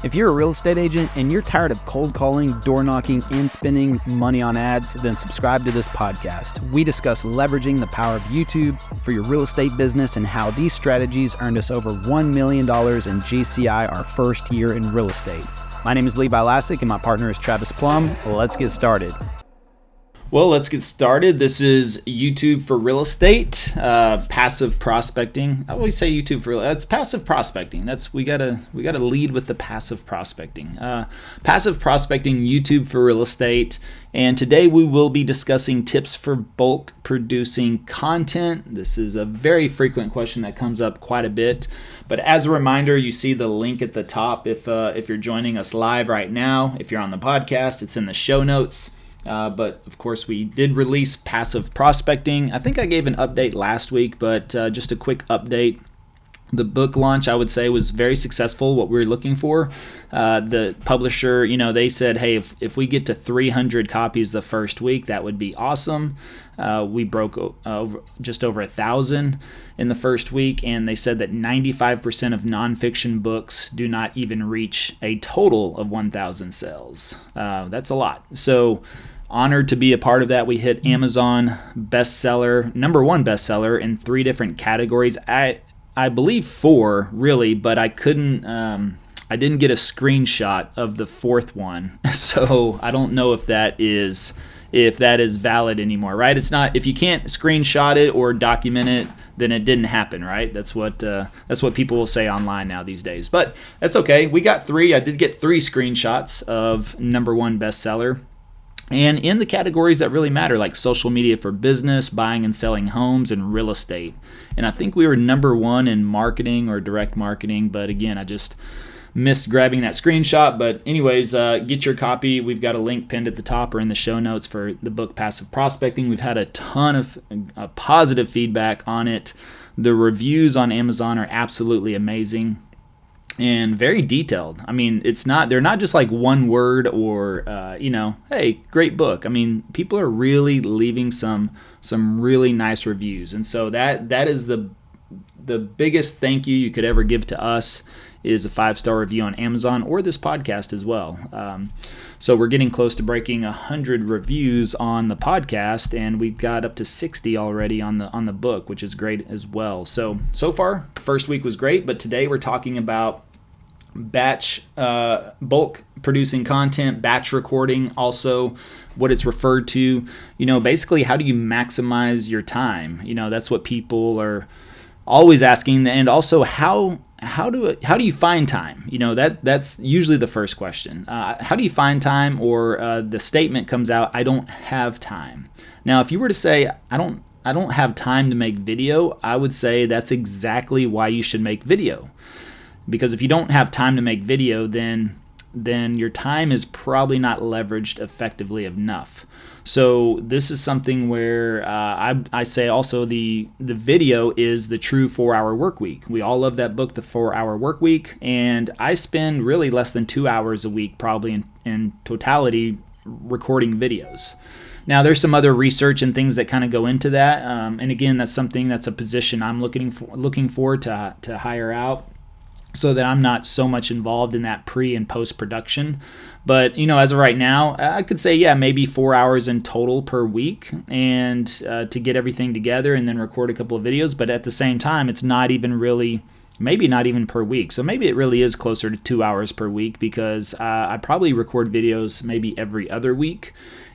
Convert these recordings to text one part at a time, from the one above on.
If you're a real estate agent and you're tired of cold calling, door knocking, and spending money on ads, then subscribe to this podcast. We discuss leveraging the power of YouTube for your real estate business and how these strategies earned us over $1 million in GCI our first year in real estate. My name is Levi Lascsak and my partner is Travis Plumb. Let's get started. Well, let's get started. This is YouTube for real estate, passive prospecting. I always say YouTube for real estate. That's passive prospecting. We gotta lead with the passive prospecting. Passive prospecting, YouTube for real estate. And today we will be discussing tips for bulk producing content. This is a very frequent question that comes up quite a bit. But as a reminder, you see the link at the top if you're joining us live right now. If you're on the podcast, it's in the show notes. But of course, we did release passive prospecting. I think I gave an update last week, but just a quick update. The book launch, I would say, was very successful, what we were looking for. The publisher, they said, hey, if we get to 300 copies the first week, that would be awesome. We broke just over 1,000 in the first week, and they said that 95% of nonfiction books do not even reach a total of 1,000 sales. That's a lot. So honored to be a part of that. We hit Amazon bestseller, #1 bestseller in 3 different categories. I believe 4 really, but I didn't get a screenshot of the 4th one. So I don't know if that is valid anymore, right? It's not, if you can't screenshot it or document it, then it didn't happen, right? That's what people will say online now these days. But that's okay. We got 3. I did get 3 screenshots of #1 bestseller. And in the categories that really matter, like social media for business, buying and selling homes, and real estate. And I think we were #1 in marketing or direct marketing, but again, I just missed grabbing that screenshot. But anyways, get your copy. We've got a link pinned at the top or in the show notes for the book Passive Prospecting. We've had a ton of positive feedback on it. The reviews on Amazon are absolutely amazing and very detailed. I mean, they're not just like one word or, hey, great book. I mean, people are really leaving some really nice reviews. And so that is the biggest thank you could ever give to us is a 5-star review on Amazon or this podcast as well. So we're getting close to breaking 100 reviews on the podcast, and we've got up to 60 already on the book, which is great as well. So far, first week was great, but today we're talking about bulk producing content, batch recording, also what it's referred to. Basically, how do you maximize your time? That's what people are always asking, and also how do you find time? That's usually the first question. How do you find time? Or the statement comes out, I don't have time. Now, if you were to say, I don't have time to make video, I would say that's exactly why you should make video. Because if you don't have time to make video, then your time is probably not leveraged effectively enough. So this is something where I say also the video is the true 4-hour work week. We all love that book, The 4-Hour Work Week, and I spend really less than 2 hours a week probably in totality recording videos. Now, there's some other research and things that kind of go into that, and again, that's a position I'm looking for to hire out, so that I'm not so much involved in that pre and post production. But as of right now, I could say maybe 4 hours in total per week, and to get everything together and then record a couple of videos. But at the same time, it's not even per week. So maybe it really is closer to 2 hours per week, because I probably record videos maybe every other week.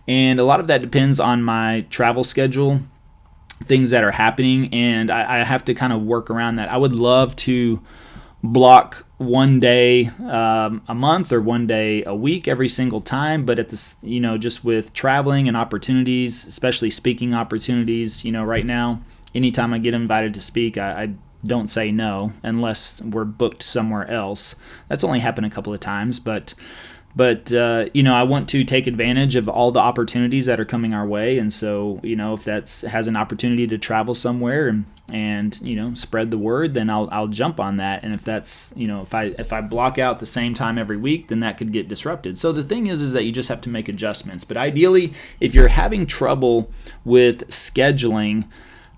And a lot of that depends on my travel schedule, things that are happening, and I have to kind of work around that. I would love to block one day a month or one day a week every single time, but at this, just with traveling and opportunities, especially speaking opportunities, right now, anytime I get invited to speak, I don't say no unless we're booked somewhere else. That's only happened a couple of times, but I want to take advantage of all the opportunities that are coming our way. And so, if that's has an opportunity to travel somewhere and spread the word, then I'll jump on that. And if that's, if I block out the same time every week, then that could get disrupted. So the thing is that you just have to make adjustments. But ideally, if you're having trouble with scheduling,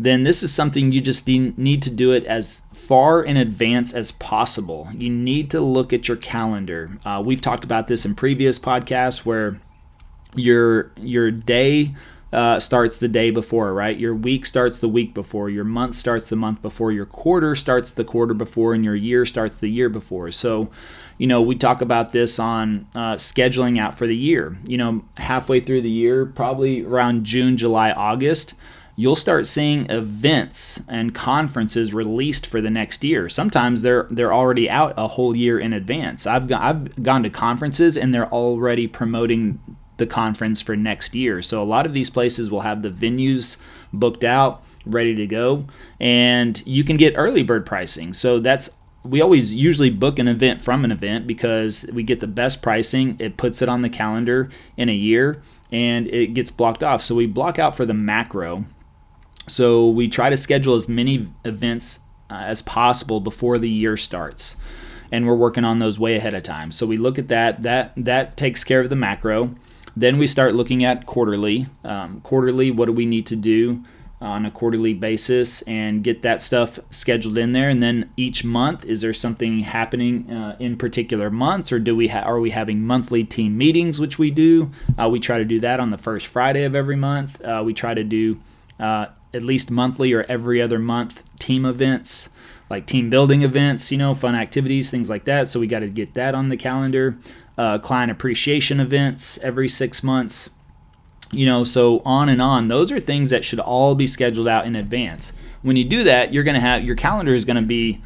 then this is something you just need to do it as far in advance as possible. You need to look at your calendar. We've talked about this in previous podcasts where your day starts the day before, right? Your week starts the week before, your month starts the month before, your quarter starts the quarter before, and your year starts the year before. So, we talk about this on scheduling out for the year. Halfway through the year, probably around June, July, August, you'll start seeing events and conferences released for the next year. Sometimes they're already out a whole year in advance. I've gone to conferences and they're already promoting the conference for next year. So a lot of these places will have the venues booked out, ready to go, and you can get early bird pricing. So we always usually book an event from an event because we get the best pricing. It puts it on the calendar in a year and it gets blocked off. So we block out for the macro. So we try to schedule as many events as possible before the year starts. And we're working on those way ahead of time. So we look at that takes care of the macro. Then we start looking at quarterly. Quarterly, what do we need to do on a quarterly basis and get that stuff scheduled in there? And then each month, is there something happening in particular months, or are we having monthly team meetings, which we do? We try to do that on the first Friday of every month. We try to do at least monthly or every other month team events, like team building events, fun activities, things like that. So we got to get that on the calendar. Client appreciation events every 6 months, so on and on. Those are things that should all be scheduled out in advance. When you do that, you're going to have your calendar is going to be,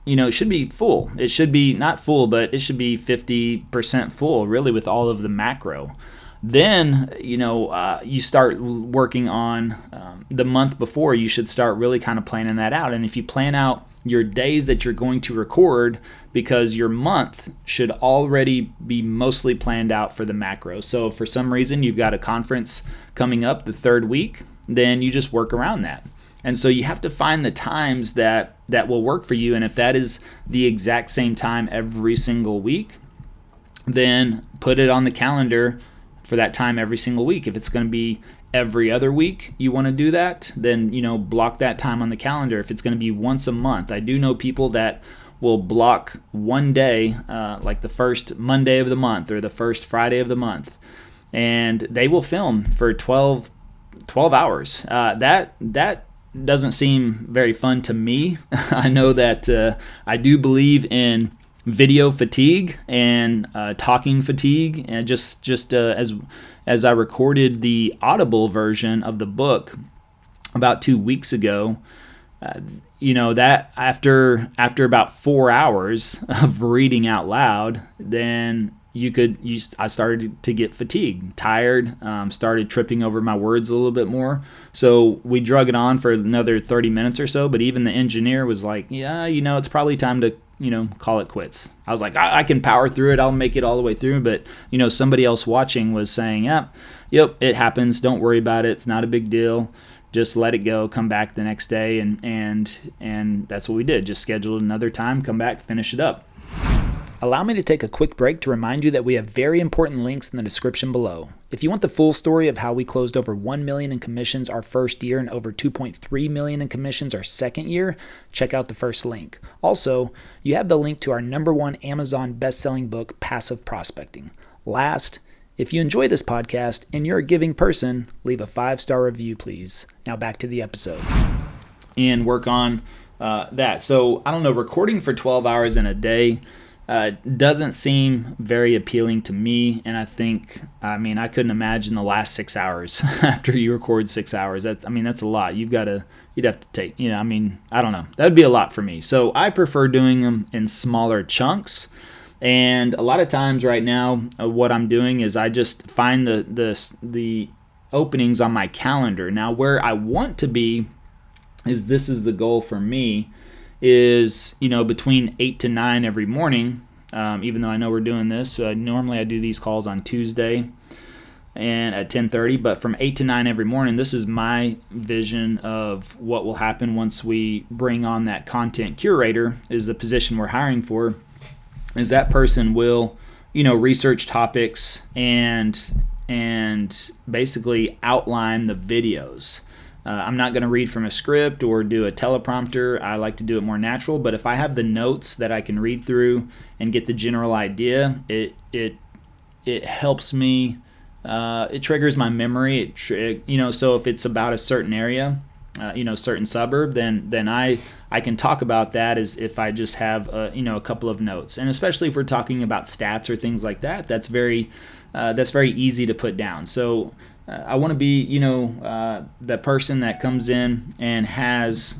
it should be full. It should be not full, but it should be 50% full, really, with all of the macro. Then, you start working on the month before. You should start really kind of planning that out. And if you plan out your days that you're going to record, because your month should already be mostly planned out for the macro. So if for some reason you've got a conference coming up the third week, then you just work around that. And so you have to find the times that will work for you. And if that is the exact same time every single week, then put it on the calendar for that time every single week. If it's going to be every other week you want to do that, then block that time on the calendar. If it's going to be once a month, I do know people that will block one day, like the first Monday of the month or the first Friday of the month, and they will film for 12 hours. That doesn't seem very fun to me. I know that I do believe in video fatigue and talking fatigue, and just as I recorded the Audible version of the book about 2 weeks ago, that after about 4 hours of reading out loud, then I started to get fatigued, tired, started tripping over my words a little bit more. So we drug it on for another 30 minutes or so, but even the engineer was like, yeah, it's probably time to call it quits. I was like, I can power through it. I'll make it all the way through. But, somebody else watching was saying, yep, it happens. Don't worry about it. It's not a big deal. Just let it go. Come back the next day. And that's what we did. Just scheduled another time, come back, finish it up. Allow me to take a quick break to remind you that we have very important links in the description below. If you want the full story of how we closed over $1 million in commissions our first year and over $2.3 million in commissions our second year, check out the first link. Also, you have the link to our #1 Amazon best-selling book, Passive Prospecting. Last, if you enjoy this podcast and you're a giving person, leave a 5-star review, please. Now back to the episode. And work on that. So, I don't know, recording for 12 hours in a day doesn't seem very appealing to me, and I couldn't imagine the last 6 hours after you record 6 hours. That's a lot. You'd have to take, I don't know. That would be a lot for me. So I prefer doing them in smaller chunks. And a lot of times right now, what I'm doing is I just find the openings on my calendar. Now, where I want to be this is the goal for me, is between 8 to 9 every morning, even though I know we're doing this. Normally I do these calls on Tuesday and at 10:30, but from 8 to 9 every morning, this is my vision of what will happen once we bring on that content curator, is the position we're hiring for, is that person will research topics and basically outline the videos. I'm not going to read from a script or do a teleprompter. I like to do it more natural. But if I have the notes that I can read through and get the general idea, it helps me. It triggers my memory. So if it's about a certain area, certain suburb, then I can talk about that as if I just have a couple of notes. And especially if we're talking about stats or things like that, that's very easy to put down. So I want to be the person that comes in and has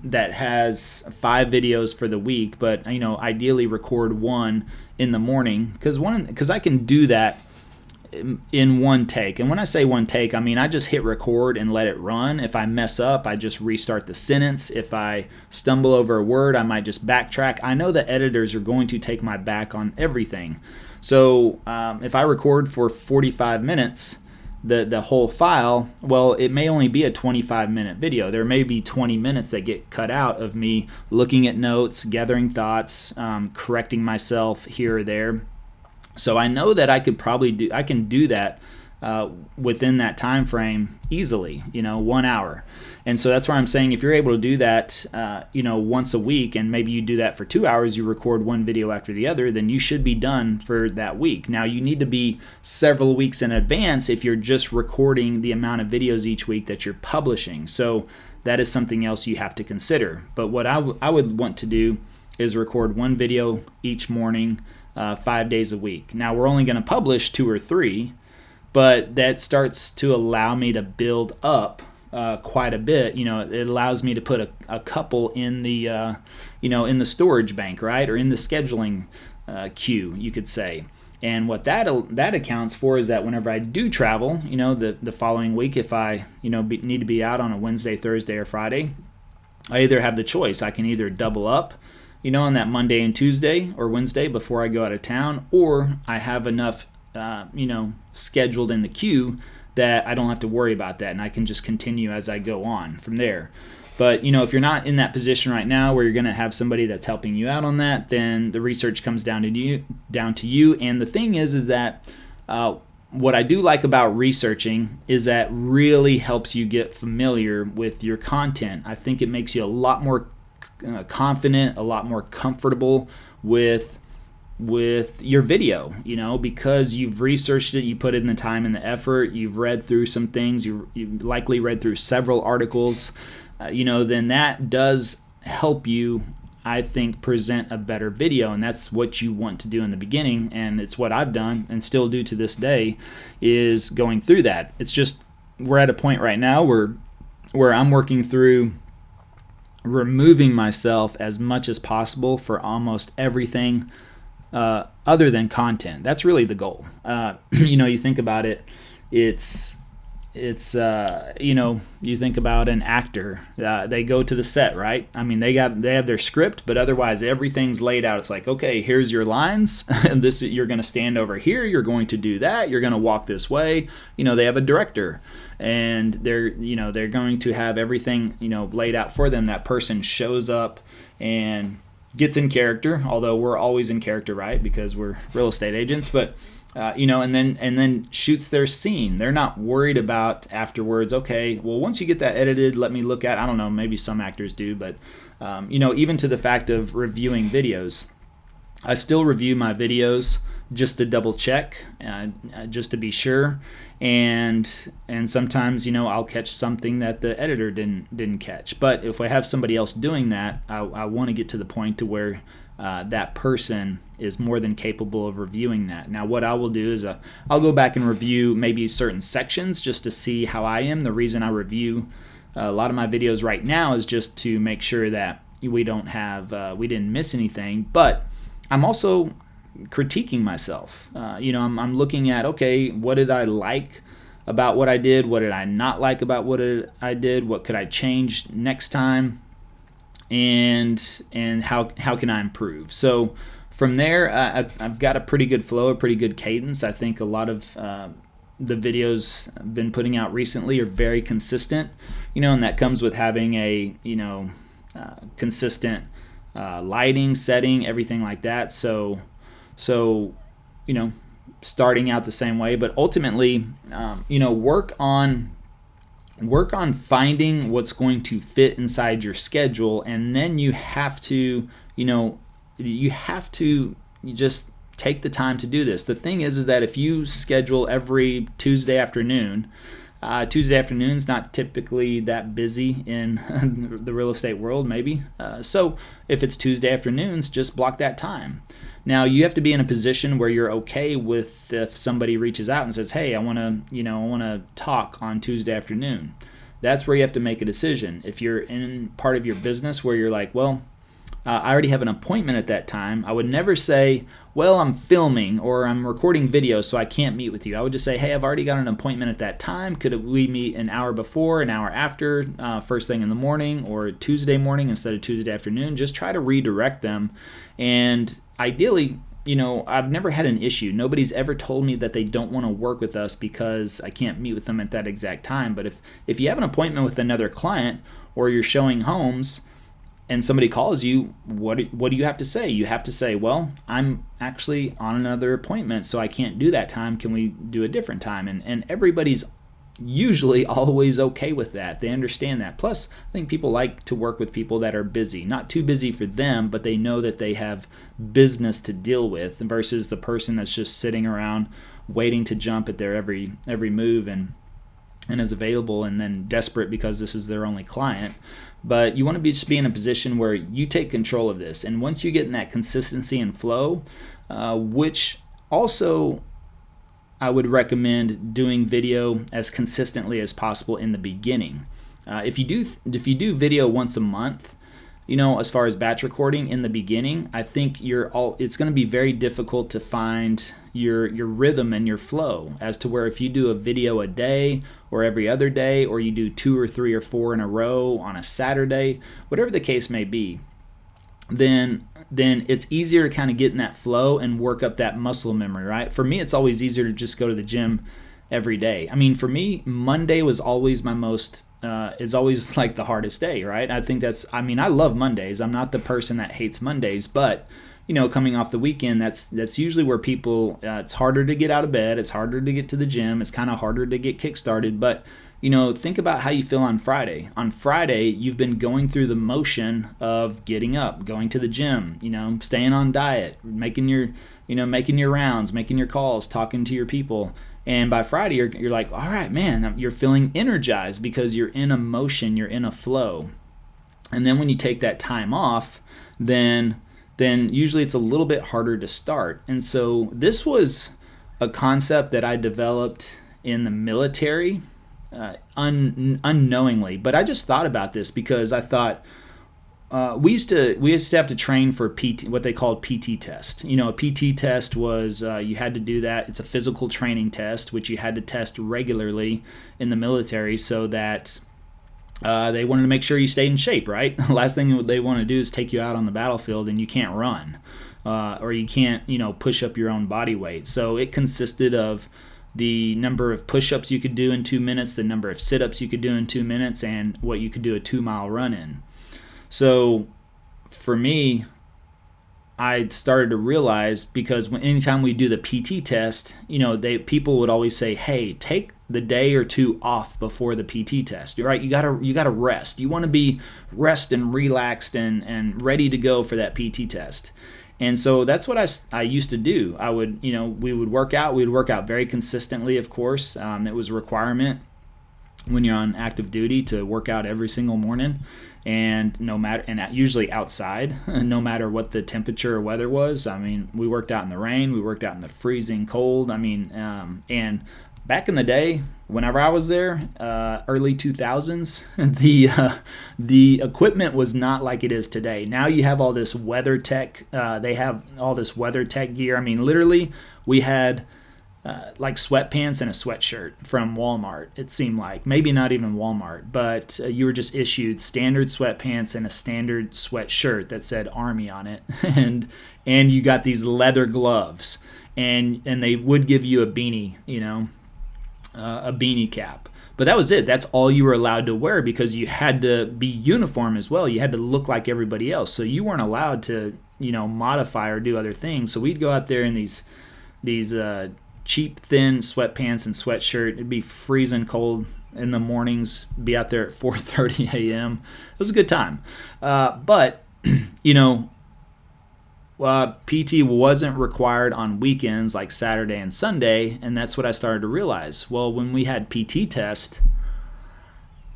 5 videos for the week, but ideally record one in the morning, because I can do that in one take. And when I say one take, I mean I just hit record and let it run. If I mess up, I just restart the sentence. If I stumble over a word, I might just backtrack. I know the editors are going to take my back on everything. So if I record for 45 minutes, the whole file, well, it may only be a 25-minute video. There may be 20 minutes that get cut out of me looking at notes, gathering thoughts, correcting myself here or there. So I know that I can do that within that time frame easily, 1 hour. And so that's why I'm saying if you're able to do that, once a week, and maybe you do that for 2 hours, you record one video after the other, then you should be done for that week. Now you need to be several weeks in advance if you're just recording the amount of videos each week that you're publishing. So that is something else you have to consider. But what I would want to do is record one video each morning, 5 days a week. Now we're only going to publish 2 or 3, but that starts to allow me to build up quite a bit. It allows me to put a couple in the in the storage bank, right, or in the scheduling queue, you could say. And what that accounts for is that whenever I do travel, the following week, if I need to be out on a Wednesday, Thursday, or Friday, I either have the choice. I can either double up on that Monday and Tuesday or Wednesday before I go out of town, or I have enough scheduled in the queue that I don't have to worry about that, and I can just continue as I go on from there. But if you're not in that position right now where you're going to have somebody that's helping you out on that, then the research comes down to you. And the thing is that what I do like about researching is that really helps you get familiar with your content. I think it makes you a lot more confident, a lot more comfortable with your video, because you've researched it, you put in the time and the effort, you've read through some things, you've likely read through several articles, then that does help you, I think, present a better video. And that's what you want to do in the beginning, and it's what I've done and still do to this day, is going through that. It's just we're at a point right now where I'm working through removing myself as much as possible for almost everything other than content. That's really the goal. You think about it, it's you think about an actor, they go to the set, right? I mean, they have their script, but otherwise everything's laid out. It's like, okay, here's your lines, and you're going to stand over here, you're going to do that, you're going to walk this way. They have a director, and they're going to have everything laid out for them. That person shows up and gets in character, although we're always in character, right? Because we're real estate agents, but and then shoots their scene. They're not worried about afterwards, okay, well, once you get that edited, let me look at, I don't know, maybe some actors do, but even to the fact of reviewing videos, I still review my videos just to double check, just to be sure. And sometimes I'll catch something that the editor didn't catch. But if I have somebody else doing that, I want to get to the point to where that person is more than capable of reviewing that. Now, what I will do is I'll go back and review maybe certain sections just to see how I am. The reason I review a lot of my videos right now is just to make sure that we didn't miss anything. But I'm also critiquing myself. I'm looking at, okay, what did I like about what I did? What did I not like about what I did? What could I change next time? And how can I improve? So from there, I've got a pretty good flow, a pretty good cadence. I think a lot of the videos I've been putting out recently are very consistent, and that comes with having a consistent lighting, setting, everything like that. So starting out the same way, but ultimately, work on work on finding what's going to fit inside your schedule, and then you have to, you just take the time to do this. The thing is that if you schedule every Tuesday afternoon, Tuesday afternoon's not typically that busy in the real estate world, maybe. So if it's Tuesday afternoons, just block that time. Now you have to be in a position where you're okay with if somebody reaches out and says, "Hey, I want to talk on Tuesday afternoon." That's where you have to make a decision. If you're in part of your business where you're like, "Well, I already have an appointment at that time," I would never say, "Well, I'm filming or I'm recording video, so I can't meet with you." I would just say, "Hey, I've already got an appointment at that time. Could we meet an hour before, an hour after, first thing in the morning, or Tuesday morning instead of Tuesday afternoon?" Just try to redirect them. And ideally, I've never had an issue. Nobody's ever told me that they don't want to work with us because I can't meet with them at that exact time. But if you have an appointment with another client or you're showing homes, and somebody calls you, what do you have to say? You have to say, "Well, I'm actually on another appointment, so I can't do that time. Can we do a different time?" And everybody's usually always okay with that. They understand that. Plus, I think people like to work with people that are busy. Not too busy for them, but they know that they have business to deal with versus the person that's just sitting around waiting to jump at their every move and is available and then desperate because this is their only client. But you want to just be in a position where you take control of this. And once you get in that consistency and flow, which also I would recommend doing video as consistently as possible in the beginning. If you do video once a month, as far as batch recording in the beginning, I think it's going to be very difficult to find your rhythm and your flow as to where if you do a video a day or every other day, or you do 2 or 3 or 4 in a row on a Saturday, whatever the case may be, then it's easier to kind of get in that flow and work up that muscle memory, right? For me, it's always easier to just go to the gym every day. I mean, for me, Monday was always is always like the hardest day, right? I love Mondays. I'm not the person that hates Mondays, but coming off the weekend, that's usually where people, it's harder to get out of bed. It's harder to get to the gym. It's kind of harder to get kick-started, but think about how you feel on Friday. On Friday, you've been going through the motion of getting up, going to the gym, staying on diet, making your rounds, making your calls, talking to your people. And by Friday, you're like, all right, man, you're feeling energized because you're in a motion, you're in a flow. And then when you take that time off, then usually it's a little bit harder to start. And so this was a concept that I developed in the military, unknowingly, but I just thought about this because I thought we used to have to train for PT, what they called PT test. A PT test was you had to do that. It's a physical training test, which you had to test regularly in the military so that they wanted to make sure you stayed in shape, right? The last thing they want to do is take you out on the battlefield and you can't run or you can't, push up your own body weight. So it consisted of the number of push-ups you could do in 2 minutes, the number of sit-ups you could do in 2 minutes, and what you could do a 2-mile run in. So for me, I started to realize, because anytime we do the PT test, people would always say, "Hey, take the day or 2 off before the PT test." Right? You gotta rest. You want to be rest and relaxed and ready to go for that PT test. And so that's what I used to do. I would, we would work out. We would work out very consistently, of course. It was a requirement when you're on active duty to work out every single morning, and usually outside, no matter what the temperature or weather was. I mean, we worked out in the rain. We worked out in the freezing cold. And back in the day, whenever I was there, early 2000s, the equipment was not like it is today. Now you have all this weather tech. They have all this weather tech gear. I mean, literally, we had like sweatpants and a sweatshirt from Walmart. It seemed like, maybe not even Walmart, but you were just issued standard sweatpants and a standard sweatshirt that said Army on it, and you got these leather gloves, and they would give you a beanie, a beanie cap. But that was it. That's all you were allowed to wear because you had to be uniform as well. You had to look like everybody else. So you weren't allowed to, modify or do other things. So we'd go out there in these cheap, thin sweatpants and sweatshirt. It'd be freezing cold in the mornings, be out there at 4:30 a.m. It was a good time. But, PT wasn't required on weekends like Saturday and Sunday, and that's what I started to realize. Well, when we had PT test,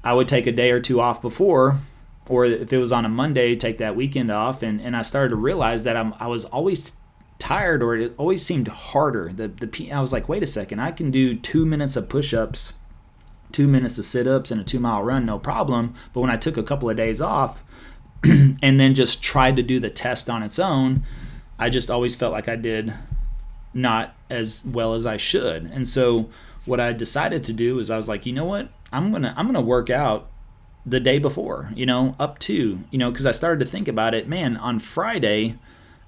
I would take a day or two off before, or if it was on a Monday, take that weekend off, and I started to realize that I was always tired, or it always seemed harder. I was like, wait a second, I can do 2 minutes of push-ups, 2 minutes of sit-ups, and a 2-mile run, no problem. But when I took a couple of days off and then just tried to do the test on its own, I just always felt like I did not as well as I should. And so what I decided to do is I was like, you know what? I'm gonna work out the day before, up to, because I started to think about it. Man, on Friday,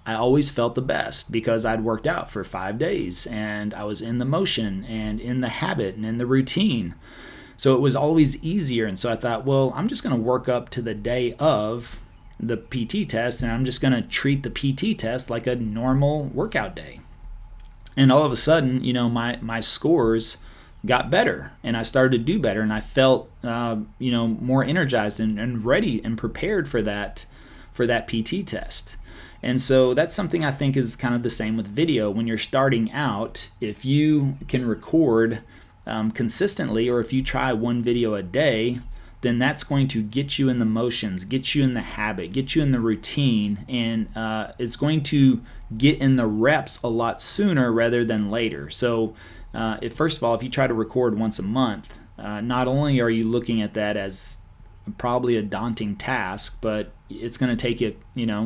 I always felt the best because I'd worked out for 5 days and I was in the motion and in the habit and in the routine. So it was always easier. And so I thought, well, I'm just going to work up to the day of the PT test, and I'm just going to treat the PT test like a normal workout day. And all of a sudden, my scores got better and I started to do better, and I felt, more energized and ready and prepared for that PT test. And so that's something I think is kind of the same with video. When you're starting out, if you can record consistently, or if you try one video a day, then that's going to get you in the motions, get you in the habit, get you in the routine, and it's going to get in the reps a lot sooner rather than later. So first of all, if you try to record once a month, not only are you looking at that as probably a daunting task, but it's going to take you,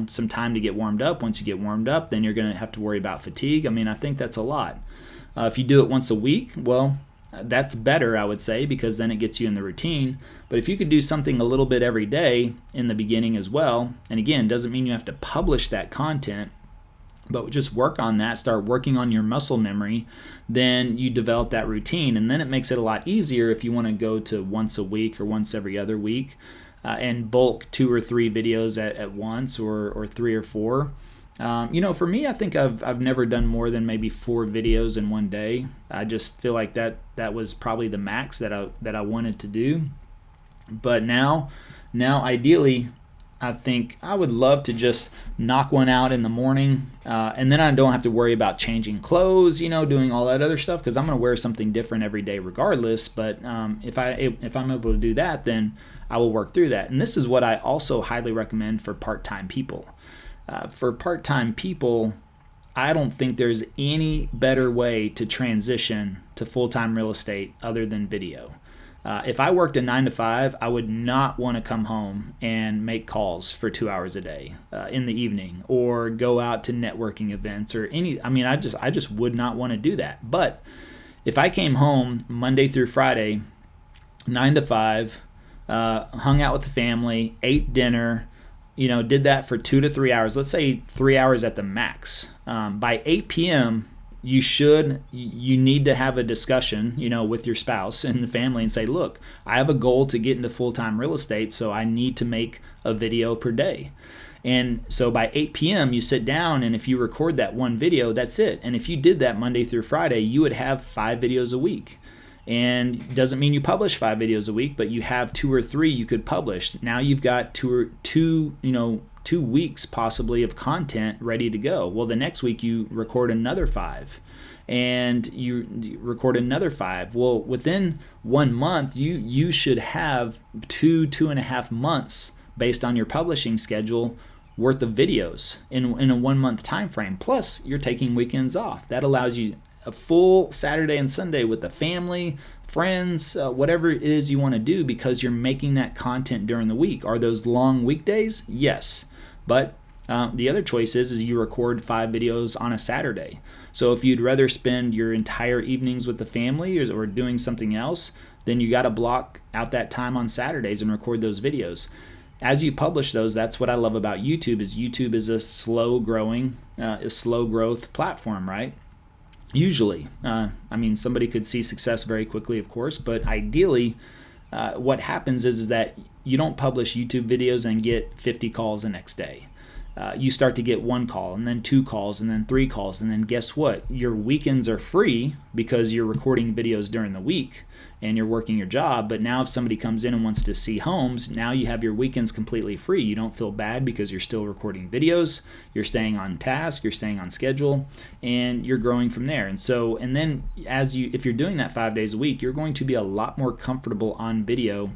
some time to get warmed up. Once you get warmed up, then you're going to have to worry about fatigue. I mean, I think that's a lot. If you do it once a week, well, that's better, I would say, because then it gets you in the routine. But if you could do something a little bit every day in the beginning as well, and again, doesn't mean you have to publish that content, but just work on that, start working on your muscle memory, then you develop that routine. And then it makes it a lot easier if you want to go to once a week or once every other week and bulk 2 or 3 videos at once, or 3 or 4. For me, I think I've never done more than maybe 4 videos in one day. I just feel like that was probably the max that I wanted to do. But now ideally, I think I would love to just knock one out in the morning, and then I don't have to worry about changing clothes, doing all that other stuff, because I'm going to wear something different every day regardless. But if I'm able to do that, then I will work through that. And this is what I also highly recommend for part-time people. For part-time people, I don't think there's any better way to transition to full-time real estate other than video. If I worked a 9 to 5, I would not want to come home and make calls for 2 hours a day in the evening, or go out to networking events or I just would not want to do that. But if I came home Monday through Friday, 9 to 5, hung out with the family, ate dinner, did that for 2 to 3 hours, let's say 3 hours at the max. By 8 p.m., you need to have a discussion, with your spouse and the family and say, look, I have a goal to get into full-time real estate, so I need to make a video per day. And so by 8 p.m., you sit down, and if you record that one video, that's it. And if you did that Monday through Friday, you would have 5 videos a week. And it doesn't mean you publish 5 videos a week, but you have 2 or 3 you could publish. Now you've got 2 weeks possibly of content ready to go. Well, the next week you record another 5, and you record another 5. Well, within 1 month, you should have 2.5 months based on your publishing schedule worth of videos in a 1 month time frame. Plus, you're taking weekends off. That allows you a full Saturday and Sunday with the family, friends, whatever it is you want to do, because you're making that content during the week. Are those long weekdays? Yes. But the other choice is you record 5 videos on a Saturday. So if you'd rather spend your entire evenings with the family or doing something else, then you got to block out that time on Saturdays and record those videos. As you publish those, that's what I love about YouTube. YouTube is a slow growth platform, right? Usually. Somebody could see success very quickly, of course, but ideally, what happens is that you don't publish YouTube videos and get 50 calls the next day. you start to get 1 call and then 2 calls and then 3 calls. And then guess what? Your weekends are free because you're recording videos during the week and you're working your job. But now if somebody comes in and wants to see homes, now you have your weekends completely free. You don't feel bad because you're still recording videos, you're staying on task, you're staying on schedule, and you're growing from there. And then if you're doing that 5 days a week, you're going to be a lot more comfortable on video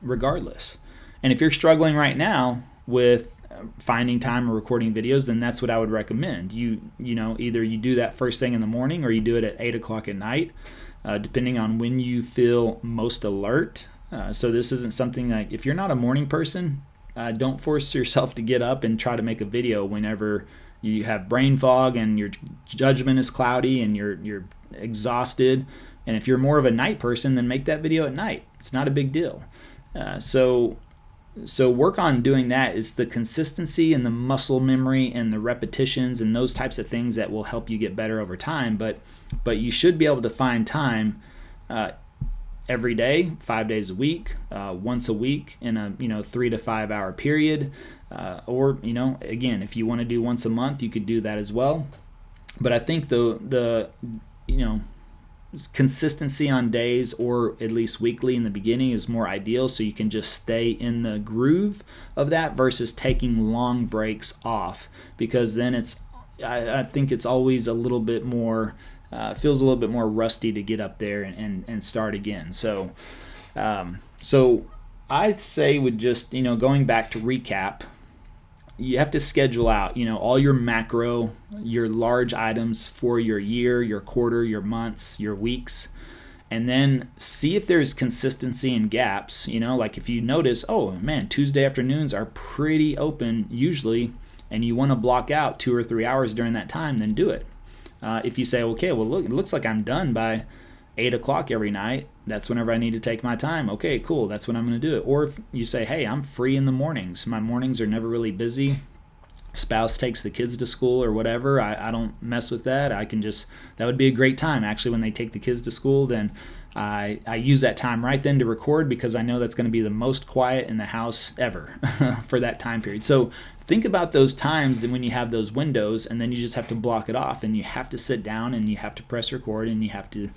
regardless. And if you're struggling right now with finding time or recording videos, then that's what I would recommend. You know, either you do that first thing in the morning or you do it at 8 o'clock at night, depending on when you feel most alert. So this isn't something like, if you're not a morning person, don't force yourself to get up and try to make a video whenever you have brain fog and your judgment is cloudy and you're exhausted. And if you're more of a night person, then make that video at night. It's not a big deal. So work on doing that. It's the consistency and the muscle memory and the repetitions and those types of things that will help you get better over time. But you should be able to find time every day, 5 days a week, once a week in a 3 to 5 hour period. Or again, if you want to do once a month, you could do that as well. But I think the consistency on days, or at least weekly in the beginning, is more ideal, so you can just stay in the groove of that versus taking long breaks off, because then I think it's always a little bit more feels a little bit more rusty to get up there and start again. So I say with just going back to recap, you have to schedule out, all your macro, your large items for your year, your quarter, your months, your weeks, and then see if there's consistency and gaps. Like if you notice, oh man, Tuesday afternoons are pretty open usually, and you want to block out 2 or 3 hours during that time, then do it. If you say, okay, well, look, it looks like I'm done by 8 o'clock every night, that's whenever I need to take my time. Okay, cool, that's when I'm going to do it. Or if you say, hey, I'm free in the mornings. My mornings are never really busy. Spouse takes the kids to school or whatever. I don't mess with that. That would be a great time. Actually, when they take the kids to school, then I use that time right then to record, because I know that's going to be the most quiet in the house ever for that time period. So think about those times when you have those windows, and then you just have to block it off, and you have to sit down and you have to press record, and you have to,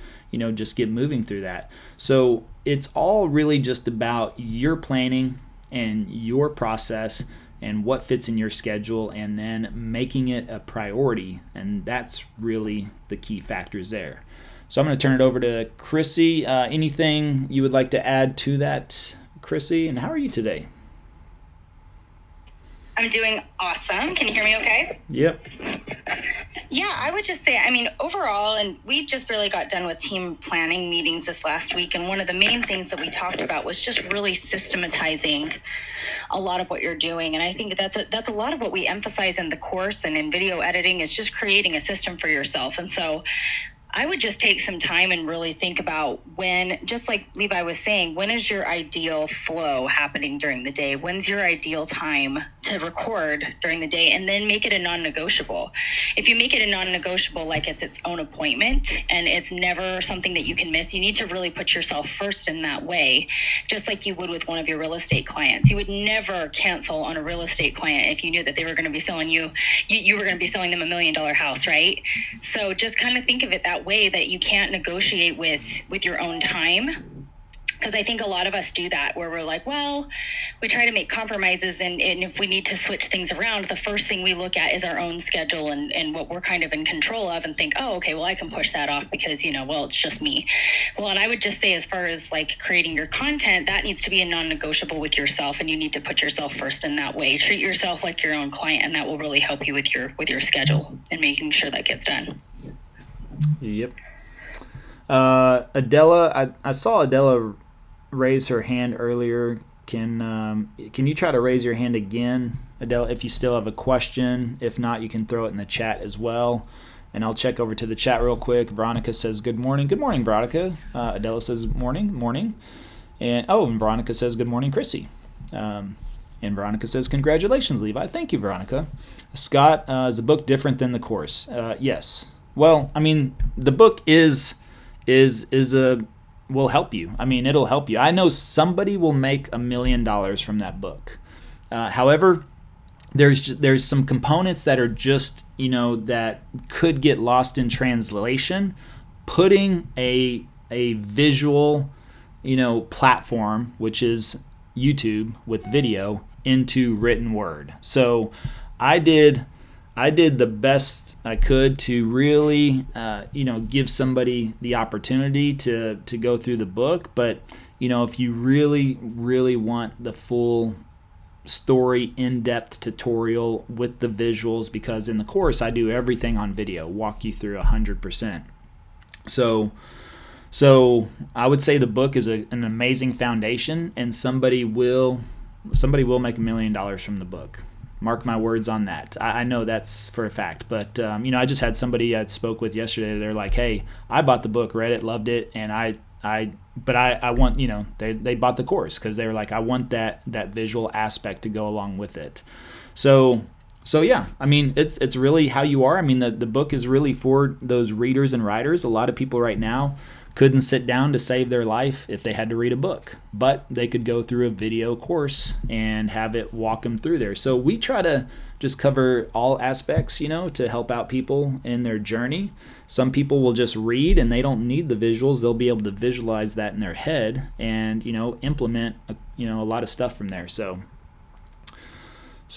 just get moving through that. So it's all really just about your planning and your process and what fits in your schedule, and then making it a priority. And that's really the key factors there. So I'm going to turn it over to Chrissy. Anything you would like to add to that, Chrissy? And how are you today? I'm doing awesome. Can you hear me okay? Yep. Yeah, I would just say, overall, and we just really got done with team planning meetings this last week, and one of the main things that we talked about was just really systematizing a lot of what you're doing. And I think that's a lot of what we emphasize in the course and in video editing, is just creating a system for yourself. And so I would just take some time and really think about when, just like Levi was saying, when is your ideal flow happening during the day? When's your ideal time to record during the day? And then make it a non-negotiable. If you make it a non-negotiable, like it's its own appointment and it's never something that you can miss, you need to really put yourself first in that way, just like you would with one of your real estate clients. You would never cancel on a real estate client if you knew that they were going to be selling you were going to be selling them $1 million house, right? So just kind of think of it that way, that you can't negotiate with your own time. Because I think a lot of us do that, where we're like, well, we try to make compromises, and if we need to switch things around, the first thing we look at is our own schedule and what we're kind of in control of, and think, oh, okay, well, I can push that off because, it's just me. Well, and I would just say, as far as like creating your content, that needs to be a non-negotiable with yourself, and you need to put yourself first in that way. Treat yourself like your own client, and that will really help you with your schedule and making sure that gets done. Yep. Adela, I saw Adela raise her hand earlier. Can you try to raise your hand again, Adela, if you still have a question? If not, you can throw it in the chat as well. And I'll check over to the chat real quick. Veronica says good morning. Good morning, Veronica. Adela says morning. And Veronica says good morning, Chrissy. And Veronica says congratulations, Levi. Thank you, Veronica. Scott, is the book different than the course? Yes. Well, the book will help you. It'll help you. I know somebody will make $1 million from that book. However, there's some components that are just, that could get lost in translation. Putting a visual, platform, which is YouTube with video, into written word. So I did the best I could to really, give somebody the opportunity to go through the book. But, if you really, really want the full story, in-depth tutorial with the visuals, because in the course I do everything on video, walk you through 100%. So I would say the book is an amazing foundation, and somebody will make $1 million from the book. Mark my words on that. I know that's for a fact. But I just had somebody I spoke with yesterday. They're like, "Hey, I bought the book, read it, loved it, and I want, they bought the course because they were like, I want that visual aspect to go along with it." So yeah, it's really how you are. The book is really for those readers and writers. A lot of people right now couldn't sit down to save their life if they had to read a book, but they could go through a video course and have it walk them through there. So we try to just cover all aspects, to help out people in their journey. Some people will just read and they don't need the visuals. They'll be able to visualize that in their head and, implement, a lot of stuff from there. So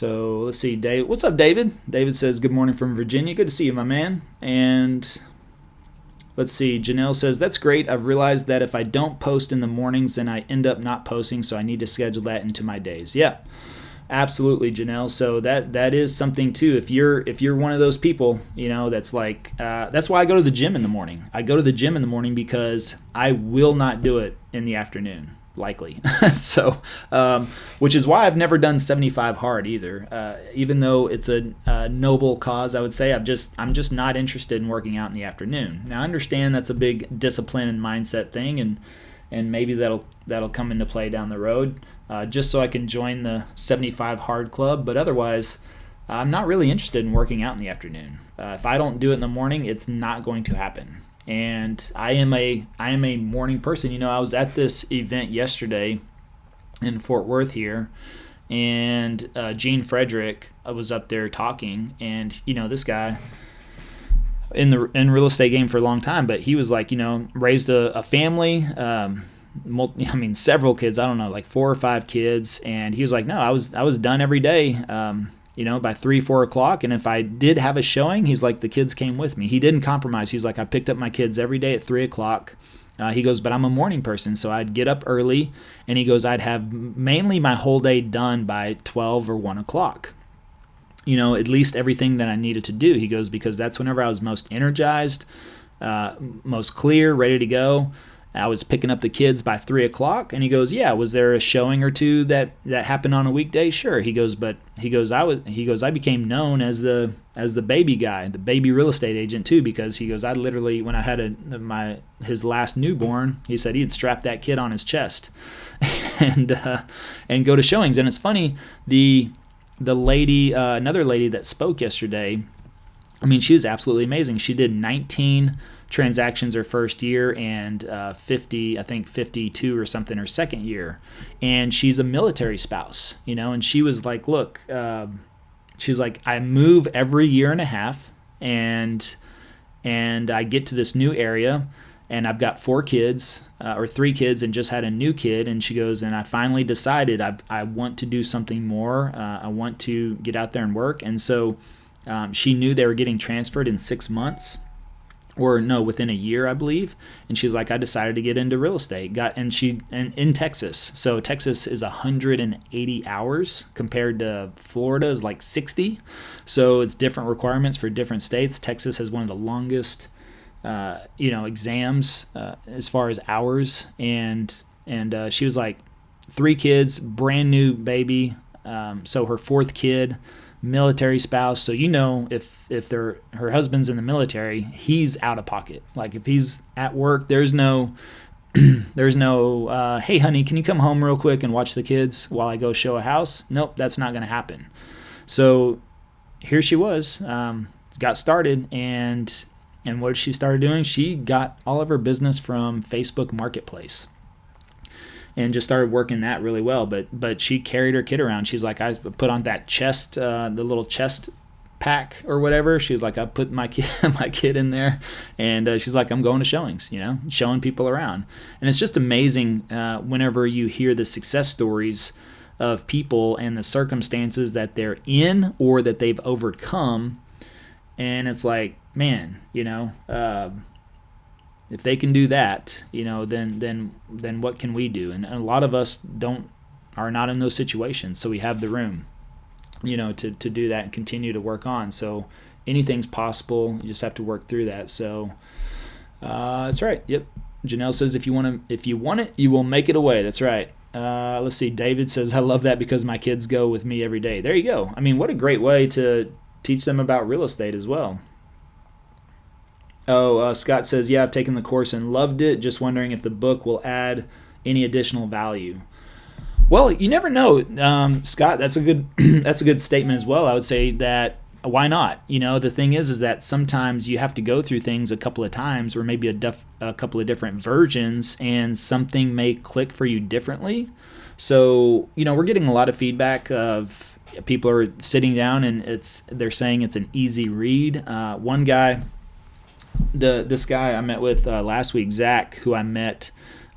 let's see, Dave. What's up, David? David says, "Good morning from Virginia. Good to see you, my man." And let's see, Cannell says, "That's great. I've realized that if I don't post in the mornings, then I end up not posting, so I need to schedule that into my days." Yeah, absolutely, Cannell. So that is something too. If you're one of those people, that's like, that's why I go to the gym in the morning. I go to the gym in the morning because I will not do it in the afternoon, likely. So, which is why I've never done 75 hard either. Even though it's a noble cause, I would say I'm just not interested in working out in the afternoon. Now I understand that's a big discipline and mindset thing, and maybe that'll come into play down the road, just so I can join the 75 hard club. But otherwise, I'm not really interested in working out in the afternoon. If I don't do it in the morning, it's not going to happen. And I am a morning person. I was at this event yesterday in Fort Worth here, and Gene Frederick was up there talking, and this guy in real estate game for a long time, but he was like, raised a family, several kids, I don't know, like 4 or 5 kids, and he was like, no, I was done every day. By 3-4 o'clock. And if I did have a showing, he's like, the kids came with me. He didn't compromise. He's like, I picked up my kids every day at 3 o'clock. He goes, but I'm a morning person, so I'd get up early. And he goes, I'd have mainly my whole day done by 12 or 1 o'clock. At least everything that I needed to do. He goes, because that's whenever I was most energized, most clear, ready to go. I was picking up the kids by 3 o'clock, and he goes, yeah, was there a showing or two that happened on a weekday? Sure. He goes, I became known as the baby guy, the baby real estate agent too, because he goes, I literally, when I had his last newborn, he said he'd strap that kid on his chest and go to showings. And it's funny, the lady, another lady that spoke yesterday, she was absolutely amazing. She did 19 transactions her first year and 52 or something her second year, and she's a military spouse, and she was like, look, she's like, I move every year and a half, and I get to this new area, and I've got 4 kids or 3 kids and just had a new kid, and she goes, and I finally decided I want to do something more. I want to get out there and work. And so she knew they were getting transferred in 6 months. Or no, within a year, I believe. And she's like, I decided to get into real estate. And in Texas. So Texas is 180 hours compared to Florida is like 60. So it's different requirements for different states. Texas has one of the longest, exams as far as hours. And she was like, 3 kids, brand new baby. So her 4th kid, military spouse. So if her husband's in the military, he's out of pocket. Like if he's at work, there's no hey honey, can you come home real quick and watch the kids while I go show a house? Nope, that's not going to happen. So here she was, got started, and what did she start doing? She got all of her business from Facebook Marketplace. and just started working that really well. But she carried her kid around. She's like, I put on that chest, the little chest pack or whatever. She's like, I put my kid in there, and she's like, I'm going to showings, showing people around. And it's just amazing whenever you hear the success stories of people and the circumstances that they're in or that they've overcome. And it's like, man, if they can do that, then what can we do? And a lot of us are not in those situations, so we have the room, to do that and continue to work on. So anything's possible. You just have to work through that. So that's right. Yep. Janelle says, if you want it, you will make it away. That's right. Let's see. David says, I love that because my kids go with me every day. There you go. I mean, what a great way to teach them about real estate as well. Scott says, yeah, I've taken the course and loved it. Just wondering if the book will add any additional value. Well, you never know, Scott. That's a good statement as well. I would say that why not? The thing is that sometimes you have to go through things a couple of times, or maybe a couple of different versions, and something may click for you differently. So we're getting a lot of feedback of people are sitting down and they're saying it's an easy read. One guy. This guy I met with last week, Zach, who I met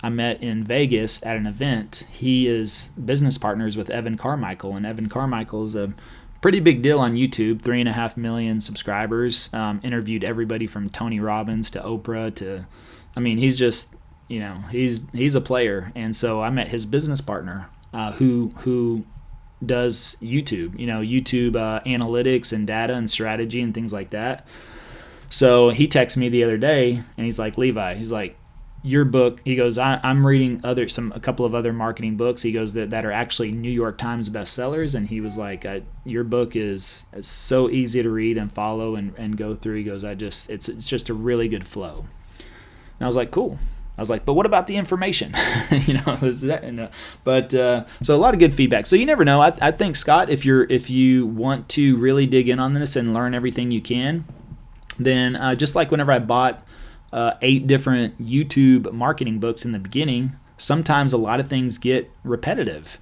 in Vegas at an event. He is business partners with Evan Carmichael, and Evan Carmichael is a pretty big deal on YouTube, 3.5 million subscribers, interviewed everybody from Tony Robbins to Oprah to, he's just, he's a player. And so I met his business partner who does YouTube, YouTube analytics and data and strategy and things like that. So he texted me the other day, and he's like, Levi, he's like, your book, he goes, I'm reading a couple of other marketing books, he goes, that are actually New York Times bestsellers, and he was like, your book is so easy to read and follow and go through. He goes, it's just a really good flow. And I was like, cool. I was like, but what about the information? But so a lot of good feedback. So you never know. I think, Scott, if you want to really dig in on this and learn everything you can, then just like whenever I bought 8 different YouTube marketing books in the beginning, sometimes a lot of things get repetitive.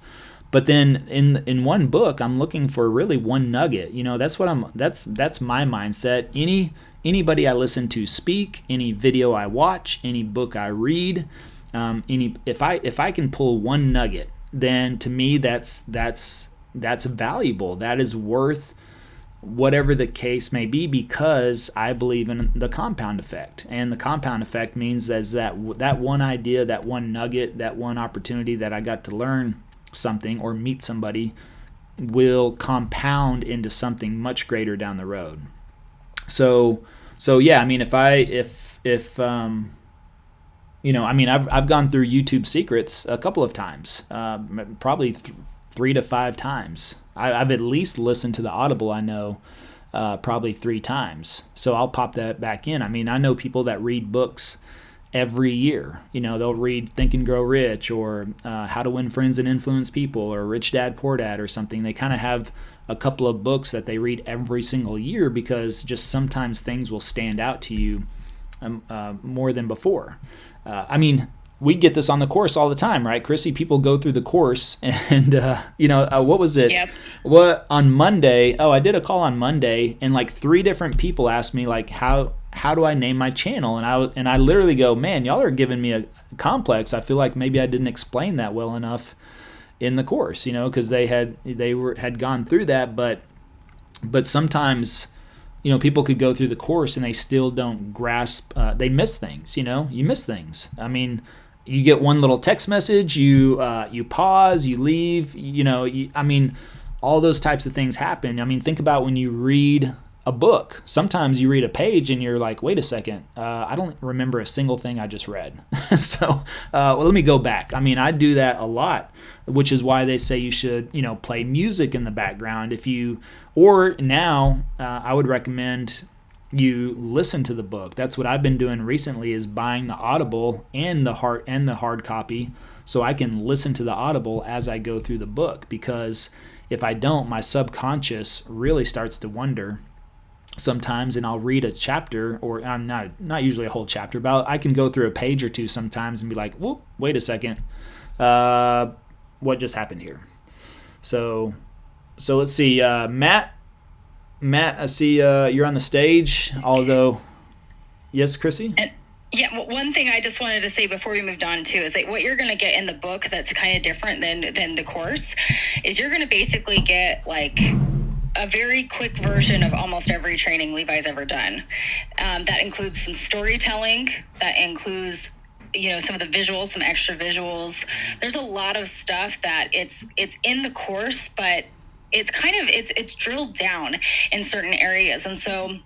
But then in one book, I'm looking for really one nugget. That's my mindset. Anybody I listen to speak, any video I watch, any book I read, if I can pull one nugget, then to me that's valuable. That is worth whatever the case may be, because I believe in the compound effect. And the compound effect means that one idea, that one nugget, that one opportunity that I got to learn something or meet somebody will compound into something much greater down the road. So yeah, I've gone through YouTube Secrets a couple of times, probably 3 to 5 times. I've at least listened to the Audible, I know, probably 3 times. So I'll pop that back in. I know people that read books every year. They'll read Think and Grow Rich, or How to Win Friends and Influence People, or Rich Dad Poor Dad, or something. They kind of have a couple of books that they read every single year, because just sometimes things will stand out to you more than before. We get this on the course all the time, right, Chrissy? People go through the course, and what was it? Yep. What on Monday? I did a call on Monday, and like 3 different people asked me like, how do I name my channel? And I literally go, man, y'all are giving me a complex. I feel like maybe I didn't explain that well enough in the course, because they had gone through that, but sometimes. People could go through the course and they still don't grasp. They miss things. You miss things. You get one little text message. You pause. You leave. All those types of things happen. Think about when you read a book. Sometimes you read a page and you're like, wait a second. I don't remember a single thing I just read. So let me go back. I do that a lot, which is why they say you should, play music in the background. I would recommend you listen to the book. That's what I've been doing recently, is buying the Audible and the hard copy, so I can listen to the Audible as I go through the book. Because if I don't, my subconscious really starts to wonder sometimes, and I'll read a chapter, or I'm not usually a whole chapter, but I can go through a page or two sometimes and be like, whoop, wait a second. what just happened here. So let's see. Matt, I see you're on the stage, although, yes, Chrissy? Yeah, one thing I just wanted to say before we moved on too is that what you're going to get in the book that's kind of different than the course is you're going to basically get like a very quick version of almost every training Levi's ever done. That includes some storytelling, that includes some of the visuals, some extra visuals. There's a lot of stuff that it's in the course, but it's it's drilled down in certain areas. And so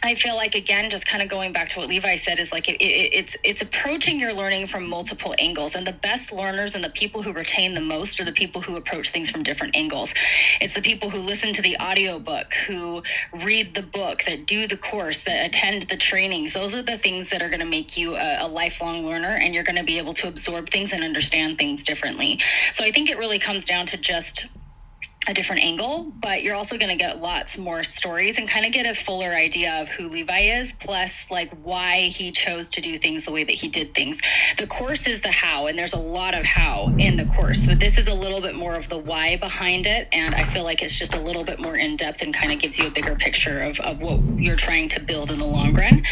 I feel like, again, just kind of going back to what Levi said, is like it's approaching your learning from multiple angles. And the best learners and the people who retain the most are the people who approach things from different angles. It's the people who listen to the audiobook, who read the book, that do the course, that attend the trainings. Those are the things that are going to make you a lifelong learner, and you're going to be able to absorb things and understand things differently. So I think it really comes down to just a different angle, but you're also going to get lots more stories and kind of get a fuller idea of who Levi is, plus like why he chose to do things the way that he did things. The course is the how, and there's a lot of how in the course, but this is a little bit more of the why behind it, and I feel like it's just a little bit more in depth and kind of gives you a bigger picture of what you're trying to build in the long run,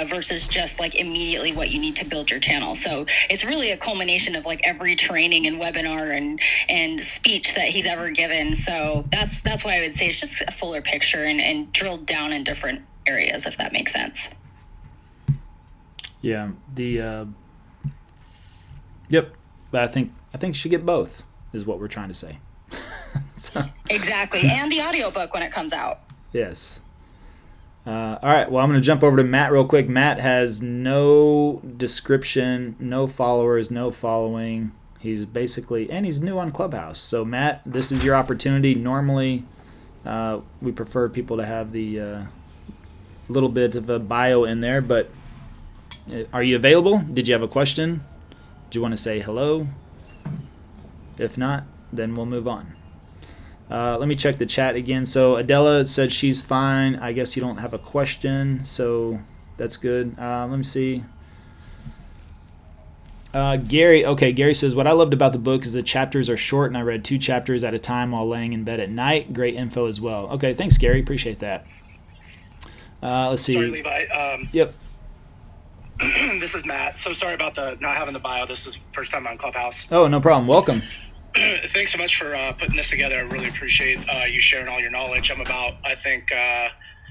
versus just like immediately what you need to build your channel. So it's really a culmination of like every training and webinar and speech that he's ever given. So that's why I would say it's just a fuller picture and drilled down in different areas, if that makes sense. Yeah. Yep. But I think you should get both, is what we're trying to say. So. Exactly. And the audiobook when it comes out. Yes. All right. Well, I'm going to jump over to Matt real quick. Matt has no description, no followers, no following. He's basically, and he's new on Clubhouse. So Matt, this is your opportunity. Normally, we prefer people to have the little bit of a bio in there, but are you available? Did you have a question? Do you want to say hello? If not, then we'll move on. Let me check the chat again. So Adela said she's fine. I guess you don't have a question, so that's good. Let me see. Gary says, what I loved about the book is the chapters are short, and I read 2 chapters at a time while laying in bed at night. Great info as well. Okay, thanks, Gary. Appreciate that. Let's see. Sorry, Levi. Yep. This is Matt. So sorry about the not having the bio. This is first time on Clubhouse. Oh, no problem. Welcome. Thanks so much for putting this together. I really appreciate you sharing all your knowledge. I'm about, I think,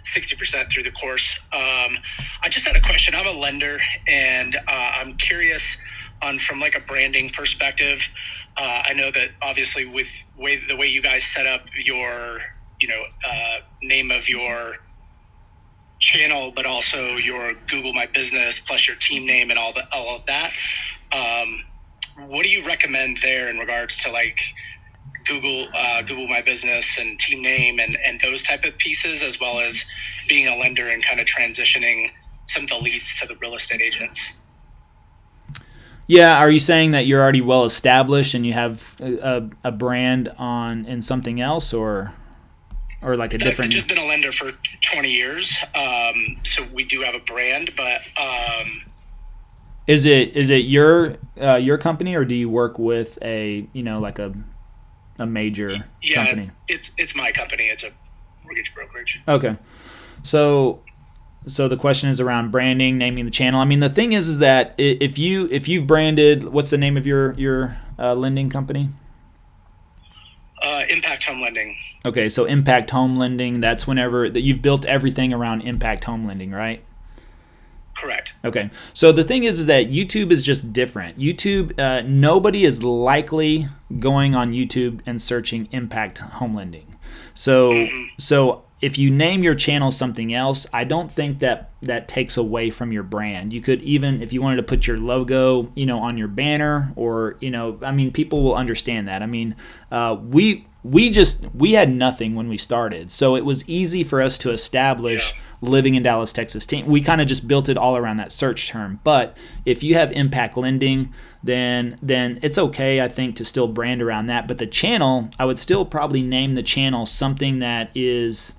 60% through the course. I just had a question. I'm a lender, and I'm curious from like a branding perspective. I know that obviously with the way you guys set up your, name of your channel, but also your Google My Business plus your team name and all of that. What do you recommend there in regards to like Google My Business and team name and those type of pieces, as well as being a lender and kind of transitioning some of the leads to the real estate agents? Yeah, are you saying that you're already well established and you have a brand in something else, or like a different? I've just been a lender for 20 years, so we do have a brand, but is it your company, or do you work with a like a major company? It's my company. It's a mortgage brokerage. Okay, so the question is around branding, naming the channel. I mean, the thing is that if you've branded, what's the name of your lending company? Impact Home Lending. Okay, so Impact Home Lending. That's whenever that you've built everything around Impact Home Lending, right? Correct. Okay, so the thing is that YouTube is just different. YouTube, nobody is likely going on YouTube and searching Impact Home Lending. So if you name your channel something else, I don't think that takes away from your brand. You could even, if you wanted to put your logo, on your banner, or I mean, people will understand that. I mean, we had nothing when we started, so it was easy for us to establish living in Dallas, Texas team. We kind of just built it all around that search term. But if you have Impact Lending, then it's okay, I think, to still brand around that. But the channel, I would still probably name the channel something that is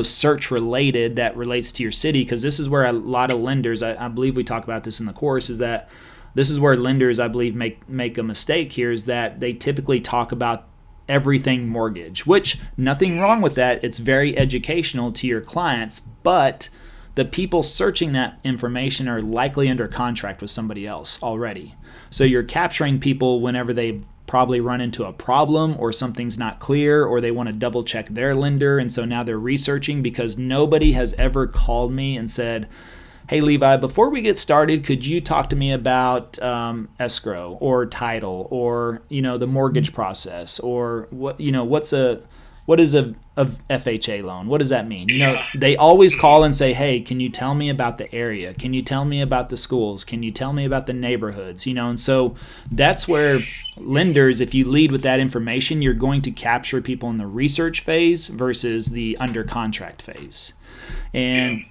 search related, that relates to your city, because this is where a lot of lenders, I believe we talk about this in the course, is that this is where lenders, I believe, make a mistake here, is that they typically talk about everything mortgage, which nothing wrong with that. It's very educational to your clients, but the people searching that information are likely under contract with somebody else already. So you're capturing people whenever they probably run into a problem or something's not clear or they want to double check their lender. And so now they're researching, because nobody has ever called me and said, hey, Levi, before we get started, could you talk to me about escrow or title or, the mortgage process, or what is a FHA loan? What does that mean? They always call and say, hey, can you tell me about the area? Can you tell me about the schools? Can you tell me about the neighborhoods? And so that's where lenders, if you lead with that information, you're going to capture people in the research phase versus the under contract phase. And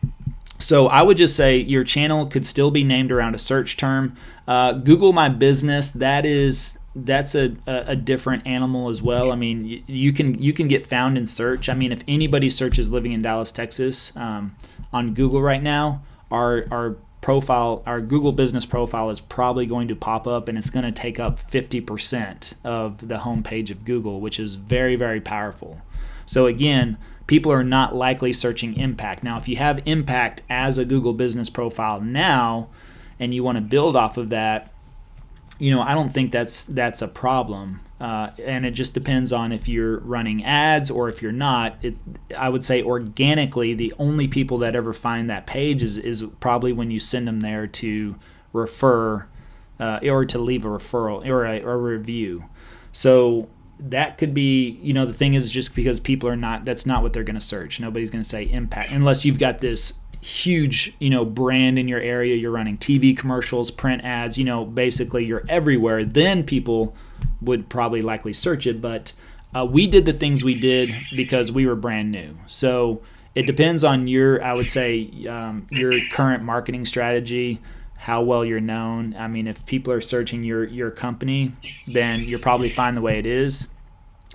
so I would just say your channel could still be named around a search term. Google My Business, that's a different animal as well. I mean, you can get found in search. I mean, if anybody searches living in Dallas, Texas, on Google right now, our Google business profile is probably going to pop up, and it's going to take up 50% of the homepage of Google, which is very, very powerful. So again, people are not likely searching impact. Now, if you have impact as a Google business profile now, and you want to build off of that, I don't think that's a problem. And it just depends on if you're running ads or if you're not. I would say organically, the only people that ever find that page is probably when you send them there to refer or to leave a referral or a review. So that could be, the thing is, just because people are not, that's not what they're going to search. Nobody's going to say impact unless you've got this huge, brand in your area. You're running TV commercials, print ads, basically you're everywhere. Then people would probably likely search it. But we did the things we did because we were brand new. So it depends on your current marketing strategy, how well you're known. I mean, if people are searching your company, then you're probably fine the way it is.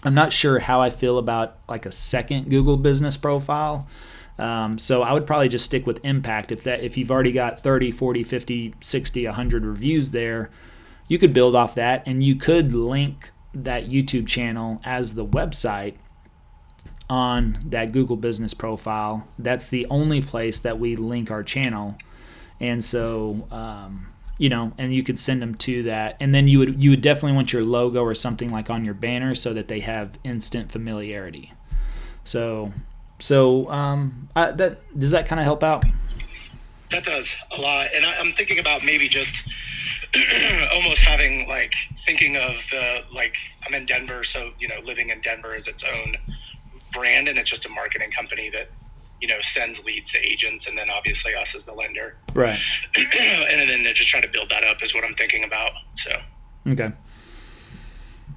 I'm not sure how I feel about like a second Google business profile. So I would probably just stick with impact. If you've already got 30, 40, 50, 60, 100 reviews there, you could build off that, and you could link that YouTube channel as the website on that Google business profile. That's the only place that we link our channel. And so, and you could send them to that. And then you would definitely want your logo or something like on your banner so that they have instant familiarity. So that does that kind of help out? That does a lot. And I'm thinking about maybe just almost having thinking of I'm in Denver, so living in Denver is its own brand, and it's just a marketing company that sends leads to agents, and then obviously us as the lender, right? And then just try to build that up is what I'm thinking about. So okay,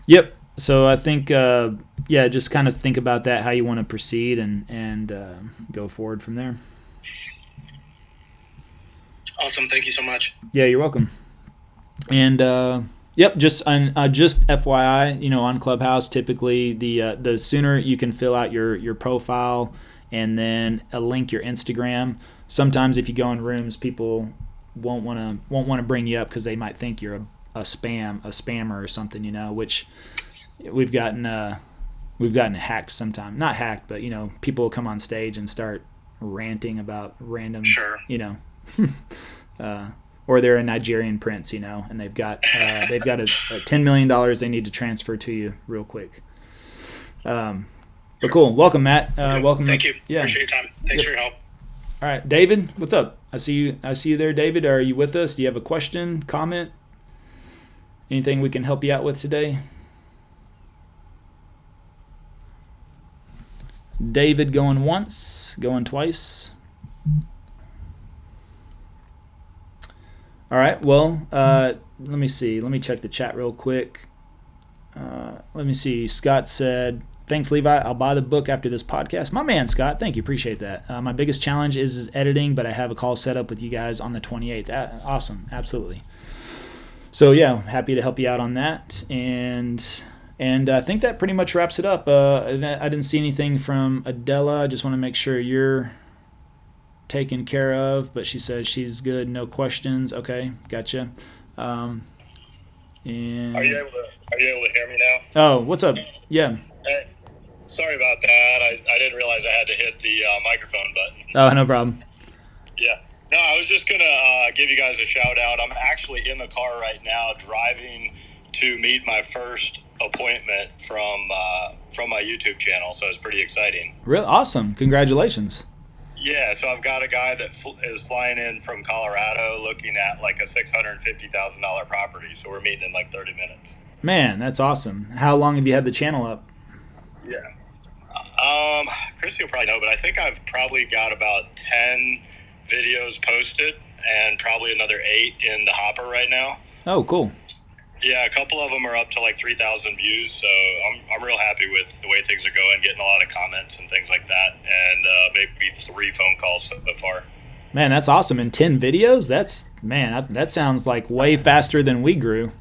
yep. So I think just kind of think about that, how you want to proceed, and go forward from there. Awesome, thank you so much. Yeah, you're welcome. And just FYI, on Clubhouse, typically the sooner you can fill out your profile and then link your Instagram. Sometimes if you go in rooms, people won't want to bring you up because they might think you're a spammer or something, which we've gotten hacked sometimes. Not hacked, but people will come on stage and start ranting about random, sure. Or they're a Nigerian prince, and they've got a $10 million they need to transfer to you real quick. But cool. Welcome, Matt. Welcome. Thank you. Yeah. Appreciate your time. Thanks for your help. All right, David, what's up? I see you there, David. Are you with us? Do you have a question, comment? Anything we can help you out with today? David going once, going twice. All right, well, let me see. Let me check the chat real quick. Let me see. Scott said, thanks, Levi. I'll buy the book after this podcast. My man, Scott. Thank you. Appreciate that. My biggest challenge is editing, but I have a call set up with you guys on the 28th. Awesome. Absolutely. So, yeah, happy to help you out on that. And I think that pretty much wraps it up. I didn't see anything from Adela. I just want to make sure you're taken care of, but she says she's good, no questions. Okay, gotcha. And Are you able to hear me now? oh, what's up? Yeah. Hey, sorry about that. I didn't realize I had to hit the microphone button. Oh, no problem. Yeah. No, I was just gonna give you guys a shout out. I'm actually in the car right now, driving to meet my first appointment from my YouTube channel. So it's pretty exciting. Real awesome. Congratulations. Yeah, so I've got a guy that is flying in from Colorado looking at like a $650,000 property. So we're meeting in like 30 minutes. Man, that's awesome. How long have you had the channel up? Yeah. Christy will probably know, but I think I've probably got about 10 videos posted and probably another 8 in the hopper right now. Oh, cool. Yeah, a couple of them are up to like 3,000 views, so I'm real happy with the way things are going, getting a lot of comments and things like that, and maybe 3 phone calls so far. Man, that's awesome. And 10 videos? That sounds like way faster than we grew.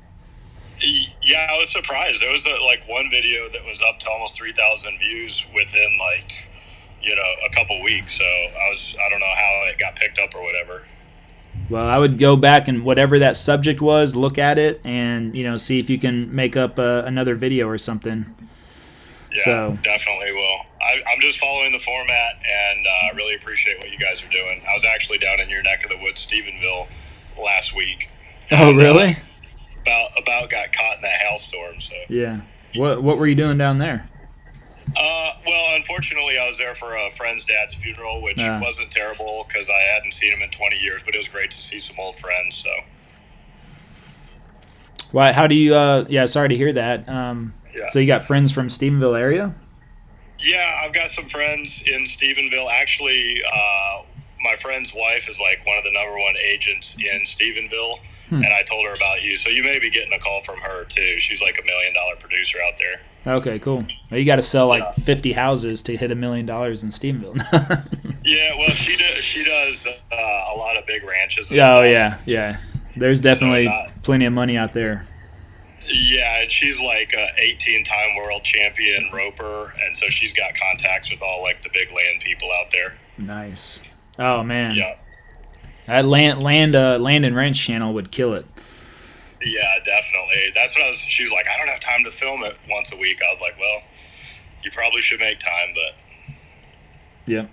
Yeah, I was surprised. There was like one video that was up to almost 3,000 views within like, a couple weeks. So I don't know how it got picked up or whatever. Well, I would go back and whatever that subject was, look at it and, see if you can make up another video or something. Yeah, so definitely will. I'm just following the format and really appreciate what you guys are doing. I was actually down in your neck of the woods, Stephenville, last week. Oh, really? About got caught in that hailstorm. So yeah. What were you doing down there? Well, unfortunately, I was there for a friend's dad's funeral, which wasn't terrible because I hadn't seen him in 20 years, but it was great to see some old friends. So. Well, how do you? Sorry to hear that. Yeah. So you got friends from Stephenville area? Yeah, I've got some friends in Stephenville. Actually, my friend's wife is like one of the number 1 agents in Stephenville. And I told her about you, so you may be getting a call from her too. She's like $1 million producer out there. Okay, cool. Well, you got to sell like 50 houses to hit $1 million in Stephenville. Yeah, well, she does a lot of big ranches. Oh yeah. There's definitely plenty of money out there. Yeah, and she's like a 18-time world champion roper, and so she's got contacts with all like the big land people out there. Nice. Oh man. Yeah. That land and ranch channel would kill it. Yeah, definitely. That's what she was like, I don't have time to film it once a week. I was like, well, you probably should make time, but. Yeah.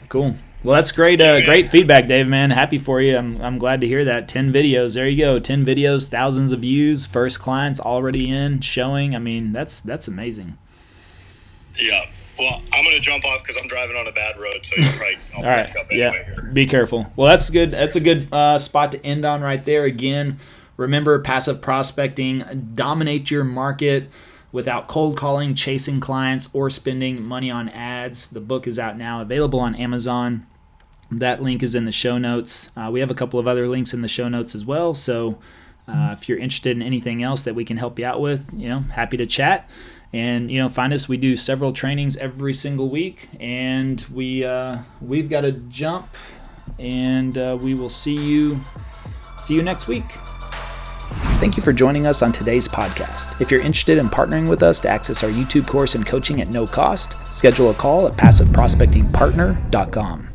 Cool. Well, that's great. Great feedback, Dave, man. Happy for you. I'm glad to hear that. 10 videos. There you go. 10 videos, thousands of views, first clients already in, showing. I mean, that's amazing. Yeah. Well, I'm going to jump off because I'm driving on a bad road, so you'll probably all right. Up anyway here. Be careful. Well, that's good. That's a good spot to end on right there. Again, remember, passive prospecting, dominate your market without cold calling, chasing clients, or spending money on ads. The book is out now, available on Amazon. That link is in the show notes. We have a couple of other links in the show notes as well. So if you're interested in anything else that we can help you out with, happy to chat. And find us. We do several trainings every single week, and we've got to jump, and we will see you next week. Thank you for joining us on today's podcast. If you're interested in partnering with us to access our YouTube course and coaching at no cost, schedule a call at passiveprospectingpartner.com.